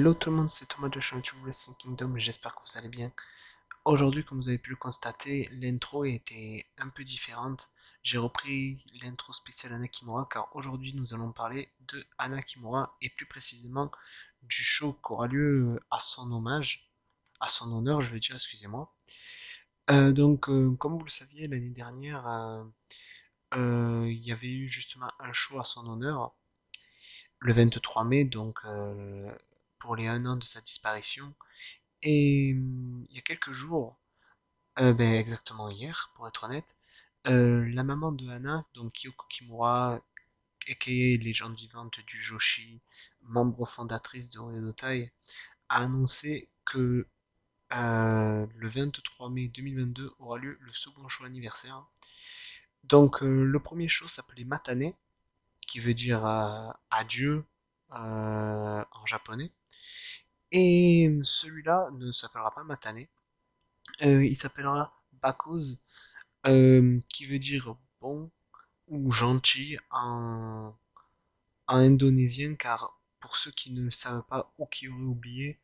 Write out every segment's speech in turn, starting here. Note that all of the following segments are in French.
Hello tout le monde, c'est Thomas de chaîne YouTube Wrestling Kingdom, j'espère que vous allez bien. Aujourd'hui, comme vous avez pu le constater, l'intro était un peu différente. J'ai repris l'intro spéciale Anna Kimura car aujourd'hui nous allons parler de Anna Kimura et plus précisément du show qui aura lieu à son hommage, à son honneur, je veux dire, excusez-moi. Comme vous le saviez, l'année dernière, il y avait eu justement un show à son honneur le 23 mai, pour les 1 an de sa disparition. Et il y a quelques jours, exactement hier, pour être honnête, la maman de Hana, donc Kyoko Kimura, aka légende vivante du Joshi, membre fondatrice de Oedo a annoncé que le 23 mai 2022 aura lieu le second show anniversaire. Le premier show s'appelait Matane, qui veut dire adieu en japonais. Et celui-là ne s'appellera pas Matane, il s'appellera Bakuz, qui veut dire bon ou gentil en indonésien, car pour ceux qui ne le savent pas ou qui auraient oublié,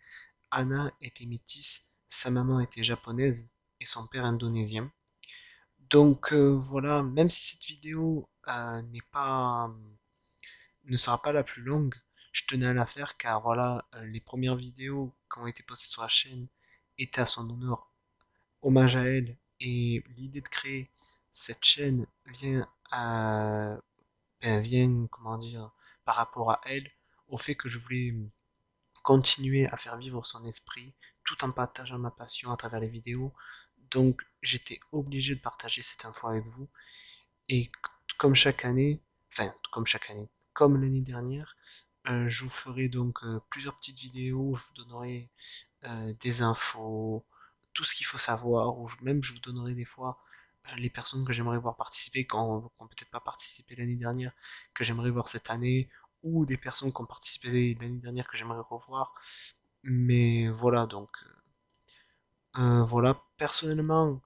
Anna était métisse, sa maman était japonaise et son père indonésien. Voilà, même si cette vidéo ne sera pas la plus longue, je tenais à la faire car voilà, les premières vidéos qui ont été postées sur la chaîne étaient à son honneur, hommage à elle, et l'idée de créer cette chaîne vient, comment dire, par rapport à elle, au fait que je voulais continuer à faire vivre son esprit tout en partageant ma passion à travers les vidéos. Donc j'étais obligé de partager cette info avec vous. Et comme chaque année, comme l'année dernière, je vous ferai plusieurs petites vidéos où je vous donnerai des infos, tout ce qu'il faut savoir, ou même je vous donnerai des fois les personnes que j'aimerais voir participer, qui n'ont peut-être pas participé l'année dernière, que j'aimerais voir cette année, ou des personnes qui ont participé l'année dernière que j'aimerais revoir. Mais voilà, voilà, personnellement,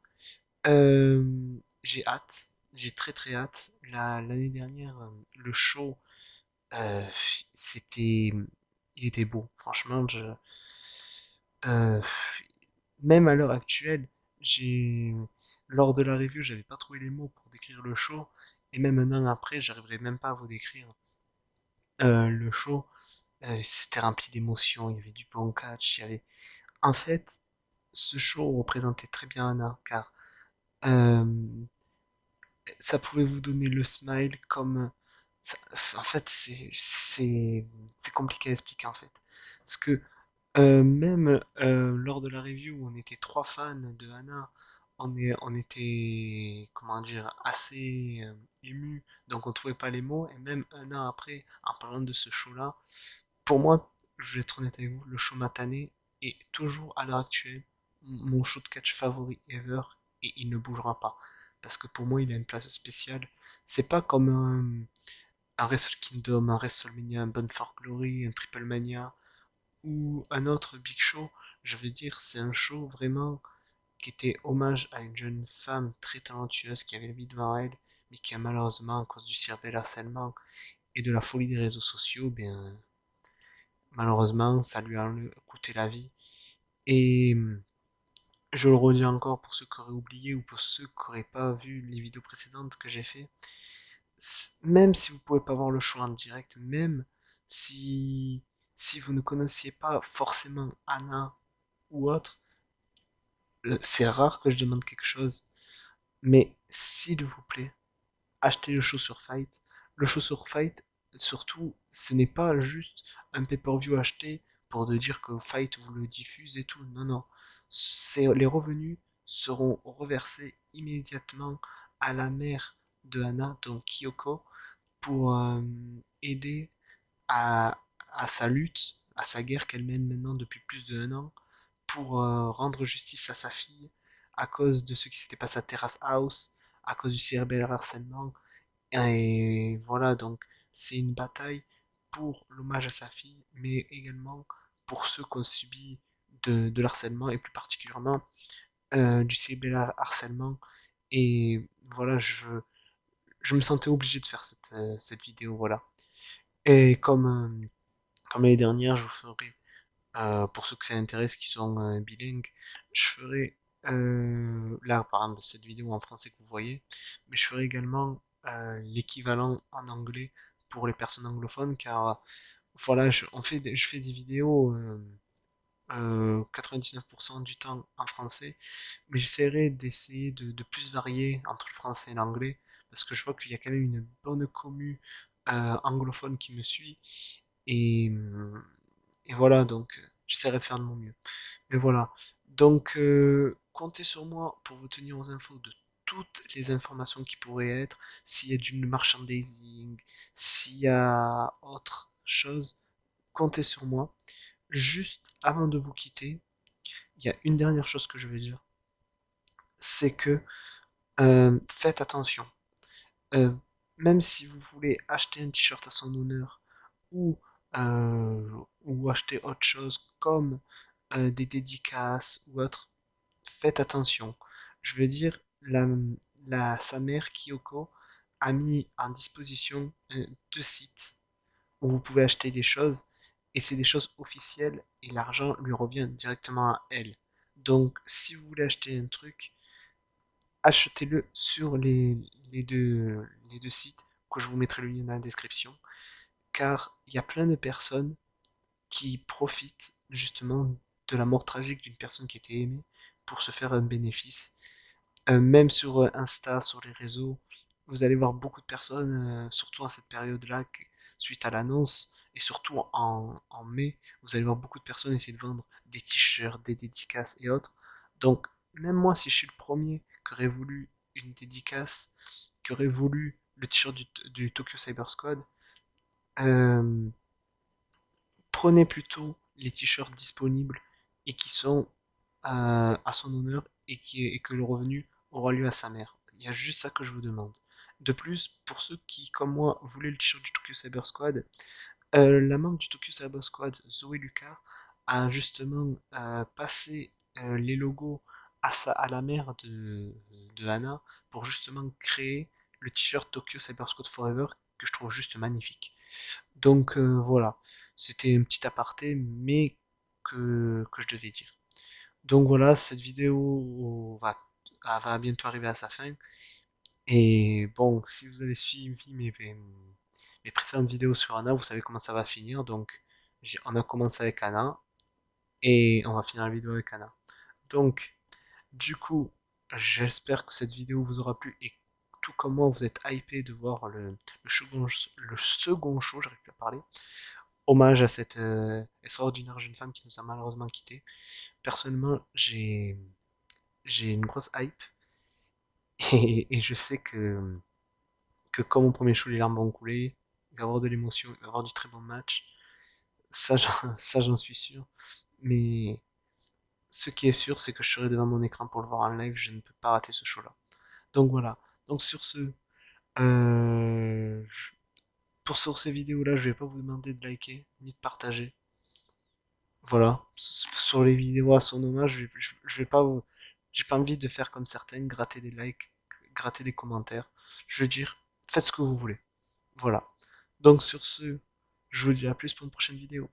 euh, j'ai hâte, j'ai très très hâte. L'année dernière, le show, euh, c'était, il était beau. Franchement, euh, même à l'heure actuelle, j'ai, lors de la review, j'avais pas trouvé les mots pour décrire le show, et même 1 an après, j'arriverai même pas à vous décrire le show. C'était rempli d'émotions, il y avait du bon catch, il y avait, en fait, ce show représentait très bien Anna, car euh, ça pouvait vous donner le smile comme en fait c'est compliqué à expliquer en fait parce que même lors de la review où on était 3 fans de Hana, on était comment dire assez ému, donc on trouvait pas les mots, et même 1 an après en parlant de ce show là, pour moi, je vais être honnête avec vous, le show Matane est toujours à l'heure actuelle mon show de catch favori ever, et il ne bougera pas. Parce que pour moi, il a une place spéciale. C'est pas comme un Wrestle Kingdom, un WrestleMania, un Bound for Glory, un Triple Mania ou un autre Big Show. Je veux dire, c'est un show vraiment qui était hommage à une jeune femme très talentueuse qui avait la vie devant elle, mais qui a malheureusement, à cause du cyberharcèlement et de la folie des réseaux sociaux, bien, malheureusement, ça lui a coûté la vie. Et je le redis encore pour ceux qui auraient oublié ou pour ceux qui n'auraient pas vu les vidéos précédentes que j'ai fait, même si vous pouvez pas voir le show en direct, même si, si vous ne connaissiez pas forcément Anna ou autre, c'est rare que je demande quelque chose, mais s'il vous plaît, achetez le show sur Fight. Le show sur Fight, surtout, ce n'est pas juste un pay-per-view acheté pour de dire que Fight vous le diffuse et tout. Non, non. Les revenus seront reversés immédiatement à la mère de Hana, donc Kyoko, pour aider à, à sa lutte, à sa guerre qu'elle mène maintenant depuis plus d'1 an, pour rendre justice à sa fille à cause de ce qui s'était passé à Terrace House, à cause du cyberharcèlement. Et voilà, donc c'est une bataille pour l'hommage à sa fille, mais également pour ceux qui ont subi de l'harcèlement, et plus particulièrement du cyberharcèlement. Et voilà, je me sentais obligé de faire cette vidéo, voilà. Et comme l'année dernière, je vous ferai pour ceux que ça intéresse qui sont bilingues, je ferai là par exemple cette vidéo en français que vous voyez, mais je ferai également l'équivalent en anglais pour les personnes anglophones car voilà, je fais des vidéos 99% du temps en français, mais j'essaierai de plus varier entre le français et l'anglais parce que je vois qu'il y a quand même une bonne commu anglophone qui me suit et, et voilà, donc j'essaierai de faire de mon mieux. Mais voilà, donc comptez sur moi pour vous tenir aux infos de toutes les informations qui pourraient être, s'il y a du merchandising, s'il y a autre chose, comptez sur moi. Juste avant de vous quitter, il y a une dernière chose que je veux dire, c'est que faites attention. Euh, Même si vous voulez acheter un t-shirt à son honneur ou, ou acheter autre chose comme des dédicaces ou autre, faites attention. Je veux dire, sa mère Kyoko a mis en disposition deux sites où vous pouvez acheter des choses et c'est des choses officielles et l'argent lui revient directement à elle. Donc, si vous voulez acheter un truc, achetez-le sur les deux sites, que je vous mettrai le lien dans la description, car il y a plein de personnes qui profitent justement de la mort tragique d'une personne qui était aimée pour se faire un bénéfice. Même sur Insta, sur les réseaux, vous allez voir beaucoup de personnes, surtout à cette période-là, suite à l'annonce, et surtout en mai, vous allez voir beaucoup de personnes essayer de vendre des t-shirts, des dédicaces et autres. Donc, même moi, si je suis le premier qui aurait voulu une dédicace, qui aurait voulu le t-shirt du Tokyo Cyber Squad, euh, prenez plutôt les t-shirts disponibles et qui sont à son honneur et que le revenu aura lieu à sa mère. Il y a juste ça que je vous demande. De plus, pour ceux qui, comme moi, voulaient le t-shirt du Tokyo Cyber Squad, la membre du Tokyo Cyber Squad, Zoé Lucas, a justement passé les logos à la mère de Hana pour justement créer le t-shirt Tokyo Cyber Squad Forever que je trouve juste magnifique. Donc voilà, c'était un petit aparté, mais que je devais dire. Donc voilà, cette vidéo va bientôt arriver à sa fin. Et bon, si vous avez suivi mes précédentes vidéos sur Anna, vous savez comment ça va finir. Donc on a commencé avec Anna et on va finir la vidéo avec Anna. Donc du coup, j'espère que cette vidéo vous aura plu et tout comme moi, vous êtes hypé de voir le second show, j'arrive plus à parler, hommage à cette extraordinaire jeune femme qui nous a malheureusement quittés. Personnellement, j'ai une grosse hype et je sais que comme au premier show, les larmes vont couler, il va y avoir de l'émotion, il va y avoir du très bon match. Ça, j'en suis sûr. Mais ce qui est sûr, c'est que je serai devant mon écran pour le voir en live. Je ne peux pas rater ce show-là. Donc voilà. Donc sur ce, euh, je- sur ces vidéos-là, je vais pas vous demander de liker ni de partager. Voilà, sur les vidéos à son hommage, je vais pas j'ai pas envie de faire comme certaines, gratter des likes, gratter des commentaires. Je veux dire, faites ce que vous voulez. Voilà. Donc sur ce, je vous dis à plus pour une prochaine vidéo.